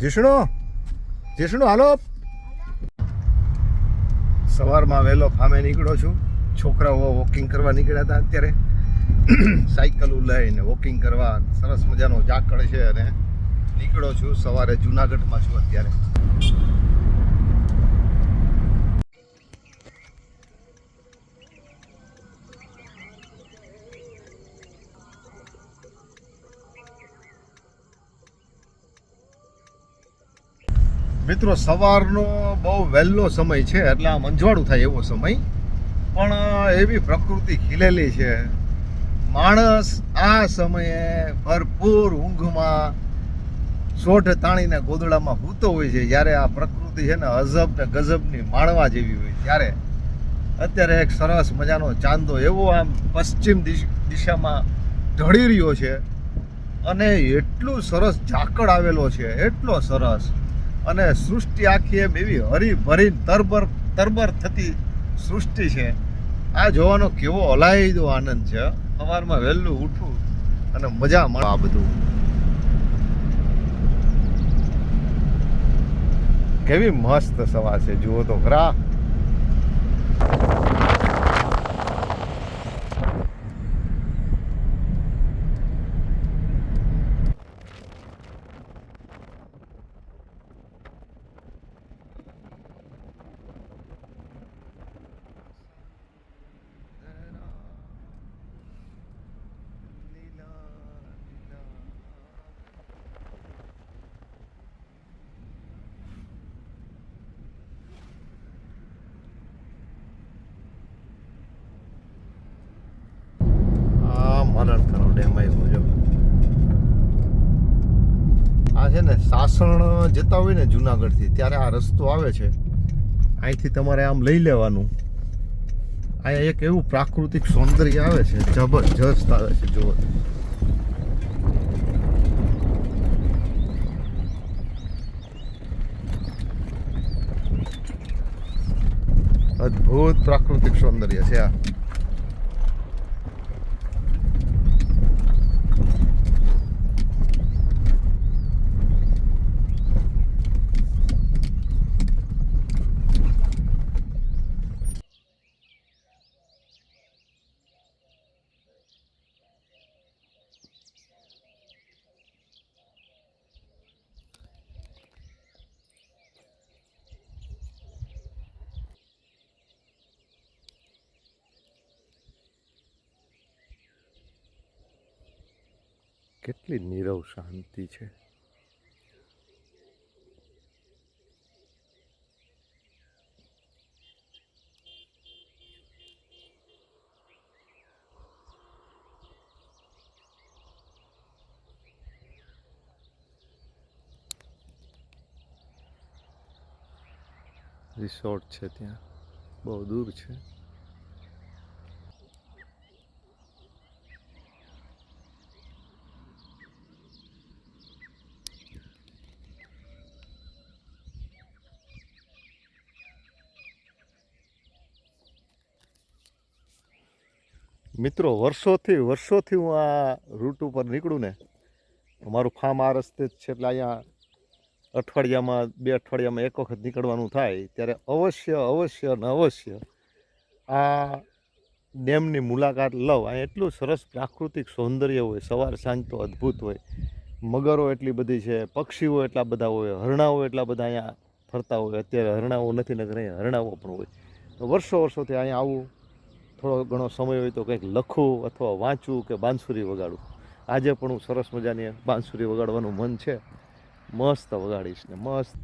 જીષ્ણુ હાલો. સવારમાં વહેલો ફામે નીકળ્યો છું. છોકરાઓ વોકિંગ કરવા નીકળ્યા હતા. અત્યારે સાયકલ લઈને વોકિંગ કરવા સરસ મજાનો ઝાકળ છે અને નીકળ્યો છું. સવારે જુનાગઢમાં છું અત્યારે. મિત્રો સવારનો બહુ વહેલો સમય છે એટલે આમ અંજવાળું થાય એવો સમય, પણ એવી પ્રકૃતિ ખીલેલી છે. માણસ આ સમયે ભરપૂર ઊંઘમાં સોઢ તાણીને ગોદડામાં સૂતો હોય છે. જ્યારે આ પ્રકૃતિ છે ને અજબ ને ગજબની માણવા જેવી હોય ત્યારે અત્યારે એક સરસ મજાનો ચાંદો એવો આમ પશ્ચિમ દિશામાં ઢળી રહ્યો છે અને એટલું સરસ ઝાકળ આવેલો છે, એટલો સરસ. અને સૃષ્ટિ આખી એમ એવી હરીભરી તરબર થતી સૃષ્ટિ છે. આ જોવાનો કેવો અલાયદો આનંદ છે. સવારમાં વહેલું ઉઠવું અને મજા મળે. આ બધું કેવી મસ્ત સવાર છે, જુઓ તો ખરા. મરણકરો ડેમ આવ્યો જો. આ છે ને સાસણ જતા હોય ને જુનાગઢથી ત્યારે આ રસ્તો આવે છે. અહીંથી તમારે આમ લઈ લેવાનું. અહીંયા એક એવું પ્રાકૃતિક સૌંદર્ય આવે છે, જબરજસ્ત આવે છે. જુઓ અદ્ભુત પ્રાકૃતિક સૌંદર્ય છે આ. કેટલી નીરવ શાંતિ છે. રિસોર્ટ છે ત્યાં, બહુ દૂર છે. મિત્રો વર્ષોથી હું આ રૂટ ઉપર નીકળું ને, મારું ફાર્મ આ રસ્તે જ છે એટલે અહીંયા અઠવાડિયામાં 2 અઠવાડિયામાં એક વખત નીકળવાનું થાય ત્યારે અવશ્ય આ ડેમની મુલાકાત લઉં. અહીંયા એટલું સરસ પ્રાકૃતિક સૌંદર્ય હોય, સવાર સાંજ તો અદ્ભુત હોય. મગરો એટલી બધી છે, પક્ષીઓ એટલા બધા હોય, હરણાઓ એટલા બધા અહીંયા ફરતા હોય. અત્યારે હરણાઓ નથી, નગર અહીંયા હરણાઓ પણ હોય. વર્ષોથી અહીંયા આવું, થોડો ઘણો સમય હોય તો કંઈક લખું અથવા વાંચું કે બાંસુરી વગાડું. આજે પણ હું સરસ મજાની બાંસુરી વગાડવાનું મન છે. મસ્ત વગાડીશ ને મસ્ત.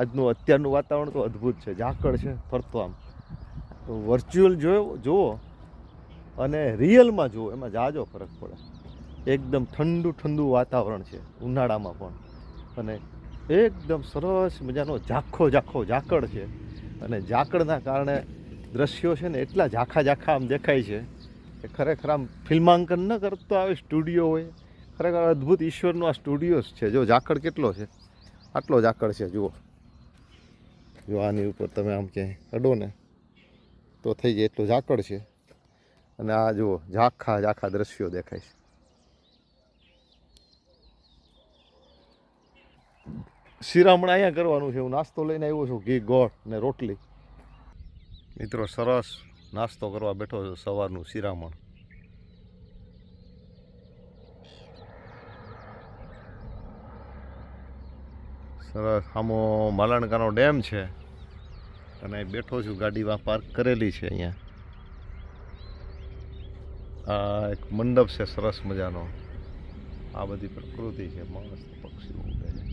આજનું અત્યારનું વાતાવરણ તો અદ્ભુત છે. ઝાકળ છે ફરતો આમ. તો વર્ચ્યુઅલ જુઓ અને રિયલમાં જુઓ, એમાં જાજો ફરક પડે. એકદમ ઠંડુ ઠંડુ વાતાવરણ છે ઉનાળામાં પણ, અને એકદમ સરસ મજાનો ઝાંખો ઝાકળ છે. અને ઝાકળના કારણે દ્રશ્યો છે ને એટલા ઝાંખા આમ દેખાય છે કે ખરેખર આમ ફિલ્માંકન ન કરતો આવે સ્ટુડિયો હોય, ખરેખર અદ્ભુત ઈશ્વરનો આ સ્ટુડિયો છે. જો ઝાકળ કેટલો છે, આટલો ઝાકળ છે જુઓ. જો આની ઉપર તમે આમ ક્યાંય અડો ને તો થઈ જાય એટલું ઝાકળ છે. અને આ જુઓ ઝાંખા દ્રશ્યો દેખાય છે. શિરામણ અહીંયા કરવાનું છે. હું નાસ્તો લઈને આવ્યો છું, ઘી ગોળ ને રોટલી. મિત્રો સરસ નાસ્તો કરવા બેઠો છું, સવારનું શિરામણ. સરસ આમો માલણકાનો ડેમ છે અને બેઠો છું, ગાડીમાં પાર્ક કરેલી છે અહીંયા. આ એક મંડપ છે સરસ મજાનો. આ બધી પ્રકૃતિ છે, મસ્ત પક્ષીઓ ઉડે છે.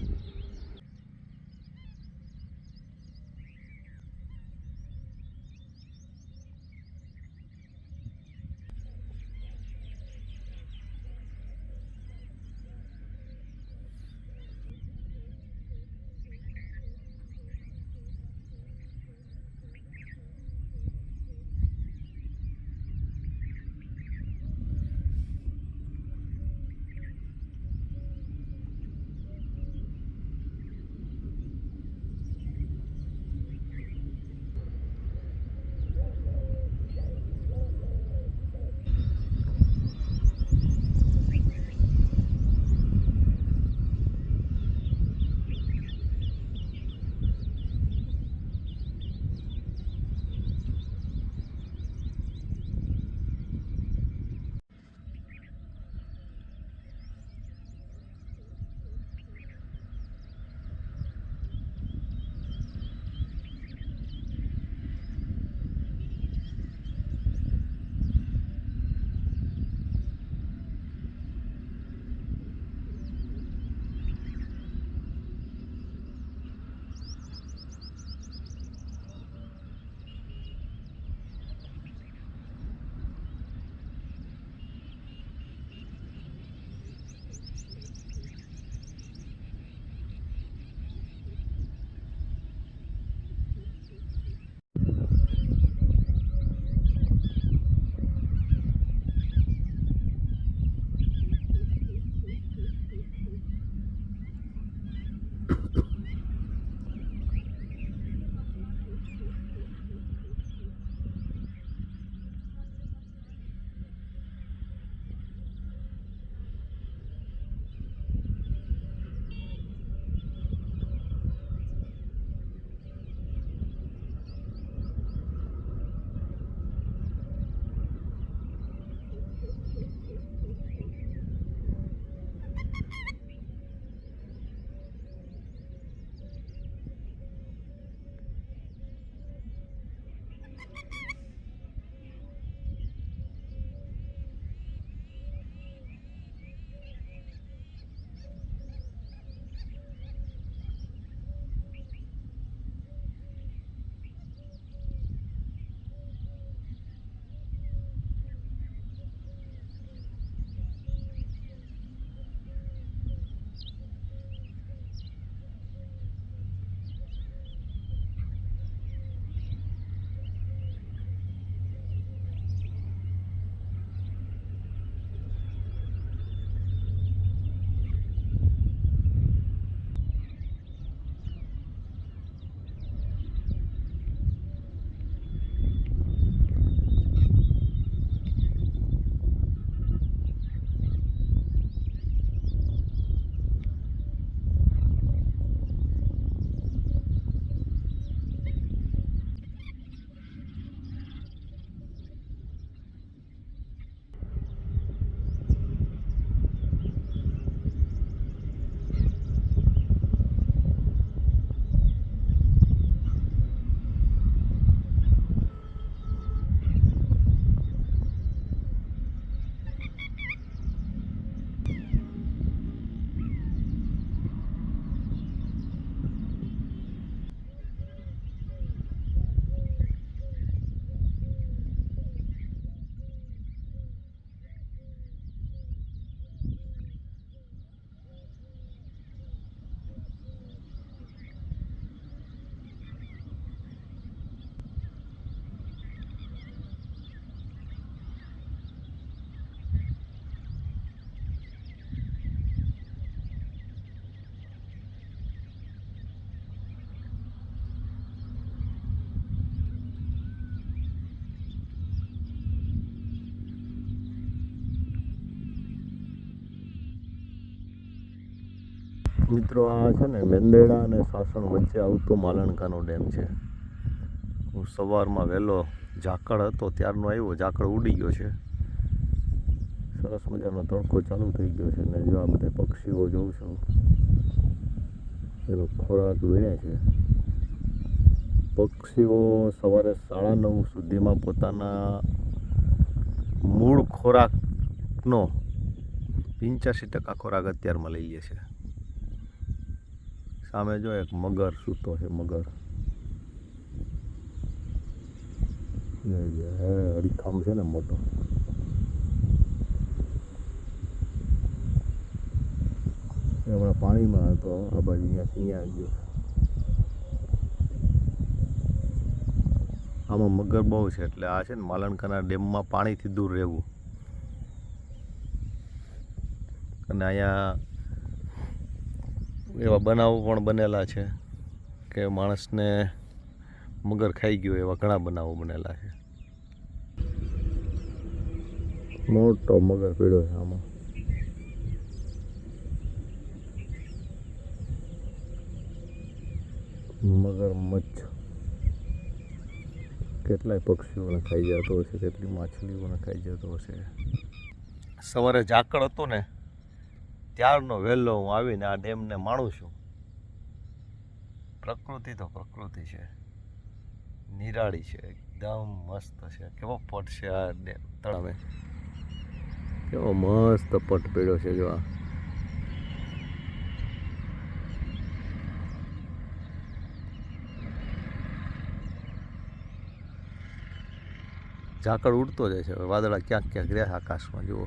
મિત્રો આ છે ને મેંદેડા અને સાસણ વચ્ચે આવતો માલણકાનો ડેમ છે. હું સવારમાં વહેલો ઝાકળ હતો ત્યારનો આવ્યો, ઝાકળ ઉડી ગયો છે, સરસ મજાનો તડકો ચાલુ થઈ ગયો છે ને જો આ બધા પક્ષીઓ જોઉં છું એનો ખોરાક વીણે છે. પક્ષીઓ સવારે 9:30 સુધીમાં પોતાના મૂળ ખોરાકનો 85% ખોરાક અત્યારમાં લઈ લે છે. સામે જો એક મગર સૂતો છે, મગર અડીખમ છે ને મોટો. હમણાં પાણીમાં હતો, આ બાજુ અહીંયા ગયો. આમાં મગર બહુ છે એટલે આ છે ને માલણકાના ડેમમાં પાણીથી દૂર રહેવું. અને અહીંયા એવા બનાવો પણ બનેલા છે કે માણસને મગર ખાઈ ગયો, એવા ઘણા બનાવો બનેલા છે. મોટો મગર પીડ્યો છે આમાં. મગરમચ્છ કેટલાય પક્ષીઓને ખાઈ જતો હશે, કેટલી માછલીઓને ખાઈ જતો હશે. સવારે ઝાકળ હતો ને ત્યારનો વહેલો હું આવીને આ ડેમને માણું છું. પ્રકૃતિ તો પ્રકૃતિ છે, નિરાળી છે, એકદમ મસ્ત છે. કેવો પટ છે આ ડેમ તળાવે, કેવો મસ્ત પટ પડ્યો છે. જો આ ઝાકળ ઉડતો જાય છે. વાદળા ક્યાંક ક્યાંક રહ્યા આકાશમાં. જુઓ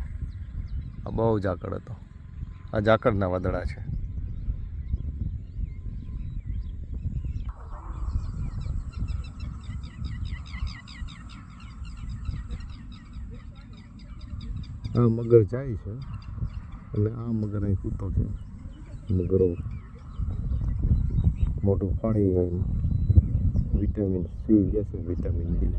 આ બહુ ઝાકળ હતો, આ ઝાકળના વાદળા છે. આ મગર જાય છે એટલે આ મગર અહીં સૂતો છે. મગરો મોટું પાણી વિટામિન સી લે છે, વિટામિન ડી.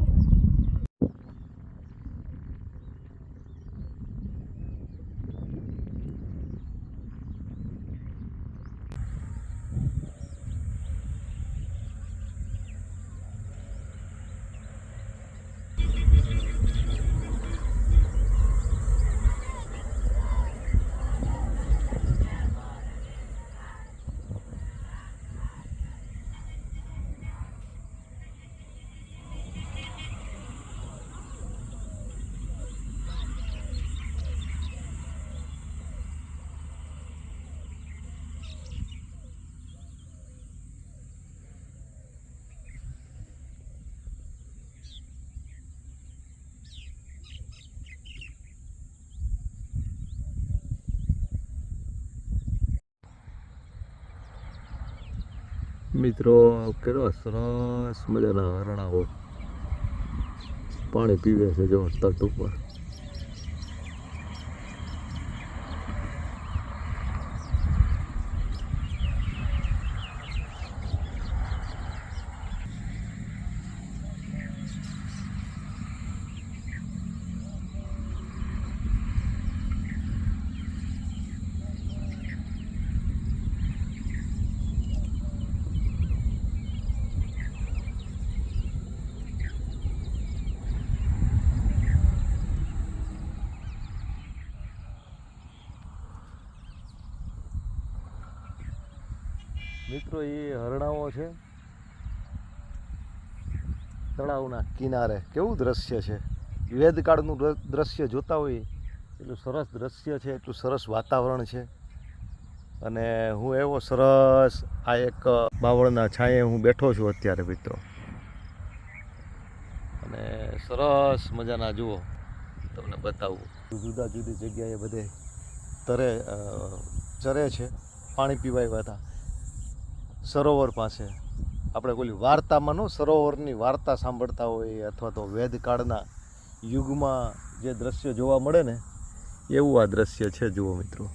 મિત્રો કેવા સરસ મજાના હરણાઓ પાણી પીવે છે જો તટ ઉપર. મિત્રો એ હરણાઓ છે તળાવના કિનારે. કેવું દ્રશ્ય છે, વેદકાળનું દ્રશ્ય જોતા હોય એટલું સરસ દ્રશ્ય છે, એટલું સરસ વાતાવરણ છે. અને હું એવો સરસ આ એક બાવળના છાંયે હું બેઠો છું અત્યારે મિત્રો. અને સરસ મજાના જુઓ તમને બતાવું, જુદા જુદી જગ્યાએ બધે ચરે છે. પાણી પીવા આવ્યા હતા સરોવર પાસે. આપણે કોઈ વાર્તામાં સરોવરની વાર્તા સાંભળતા હોય અથવા તો વેદકાળના યુગમાં જે દ્રશ્ય જોવા મળે ને એવું આ દ્રશ્ય છે. જુઓ મિત્રો,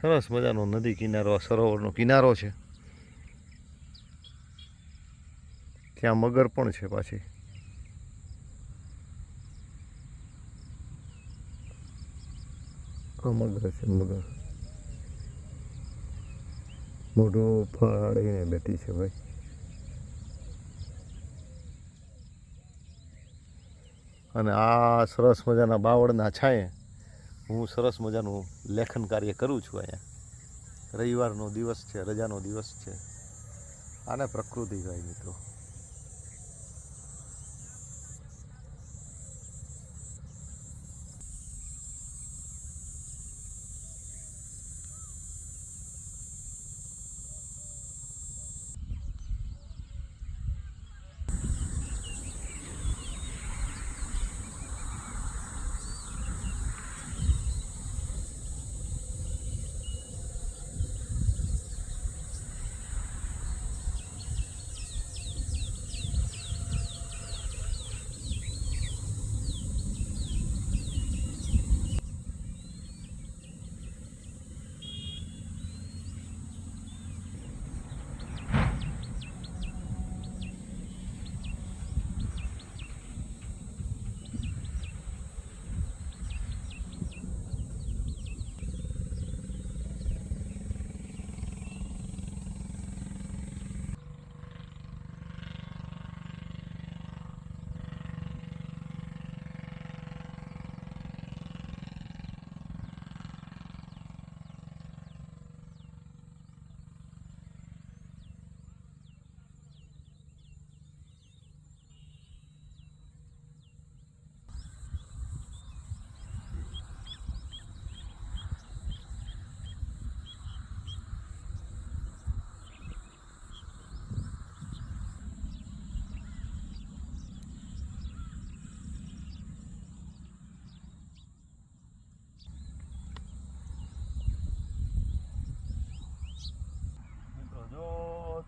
સરસ મજાનો નદી કિનારો સરોવરનો કિનારો છે. ત્યાં મગર પણ છે પાછી. મગર છે મગર. મોઢું ફાડીને બેઠી છે ભાઈ. અને આ સરસ મજાના બાવળના છાંયે હું સરસ મજાનું લેખન કાર્ય કરું છું અહીંયા. રવિવારનો દિવસ છે, રજાનો દિવસ છે. આને પ્રકૃતિ કહેવાય મિત્રો.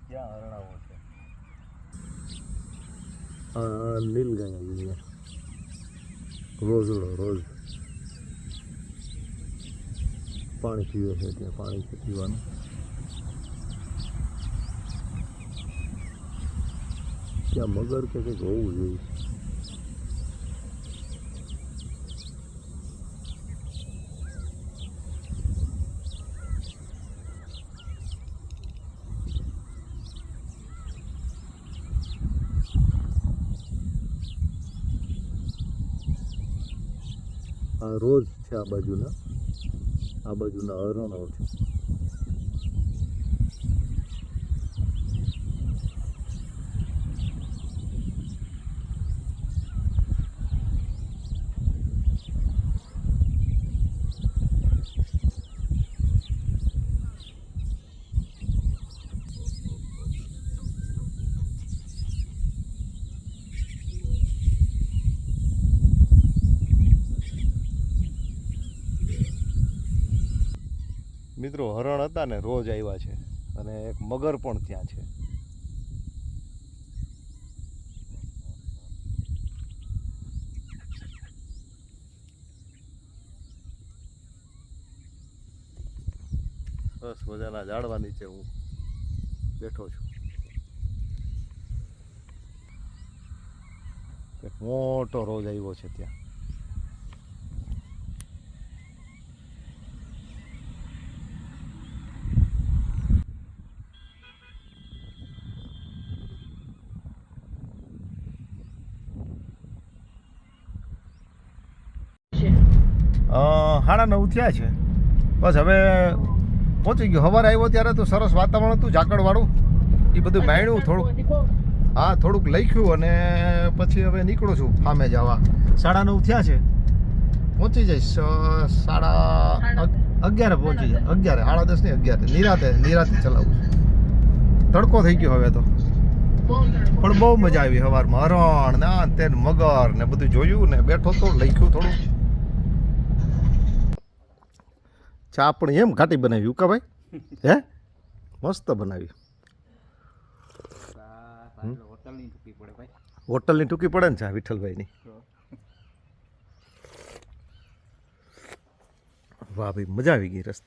ત્યાં હરણાઓ છે. નીલગાય આવી છે. રોઝડો રોજ પાણી પીવે છે. ત્યાં પાણી છે પીવાનું. ત્યાં મગર કે કંઈક હોવું જોઈએ. આ રોજ છે. આ બાજુના હરણો છે. મિત્રો હરણ હતા ને રોજ આવ્યા છે. અને એક મગર પણ ત્યાં છે. સરસ મજાના ઝાડવા નીચે હું બેઠો છું. એક મોટો રોજ આવ્યો છે ત્યાં. સાડા 9 થયા છે. બસ હવે પહોંચી ગયો. સવારે આવ્યો ત્યારે તો સરસ વાતાવરણ હતું ઝાકળવાળું. એ બધું માણ્યું થોડુંક. હા, થોડુંક લખ્યું અને પછી હવે નીકળું છું ફામે જવા. 9:30 થયા છે. પહોંચી જઈશ 11:30 પહોંચી જાય. 11 10:30 નહીં 11 નિરાતે ચલાવું. તડકો થઈ ગયો હવે તો. પણ બહુ મજા આવી સવારમાં. હરણ ને આ તે મગર ને બધું જોયું ને બેઠો તો લખ્યું થોડું. ચા પણ એમ ઘાટી બનાવી ઉકા ભાઈ. હે મસ્ત બનાવી. હોટલની ટૂંકી પડે ને ચા વિઠ્ઠલભાઈની. વાહ ભાઈ મજા આવી ગઈ રસ્તા.